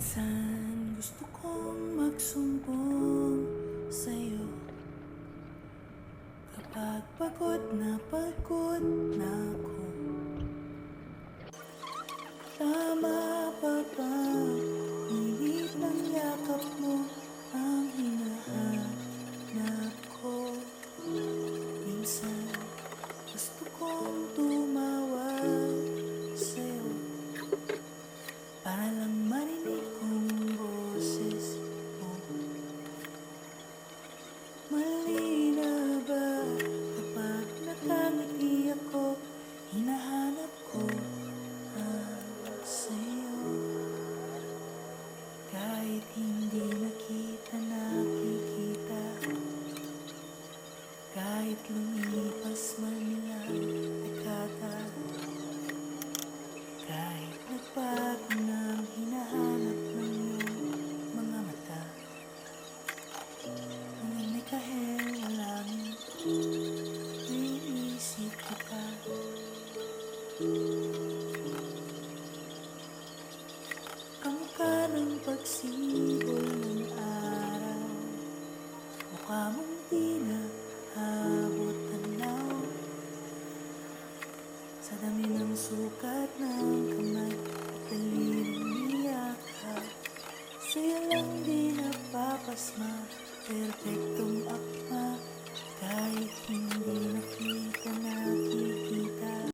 Minsan gusto kong magsumbong sa'yo kapag pagod na ako. Tama pa bang init ng yakap mo ang hinahanap ko? Minsan gusto kong tumawag sa'yo para lang marinig kong boses mo. Mali na ba kapag nakangiti ako, hinahanap ko ang sa'yo? Kahit hindi nakikita, kahit lumipas man lang dekada, kahit nagbago ng hinahanap ng iyong mga mata, ngunit may kahiwalaming iisip kita. Kamukha ng pagsibol ng araw, mukha mong di na abot tanaw. Sa dami ng sukat ng kamay at daling niyakap, sa'yo lang di napapasma, perpektong akma. Kahit hindi nakita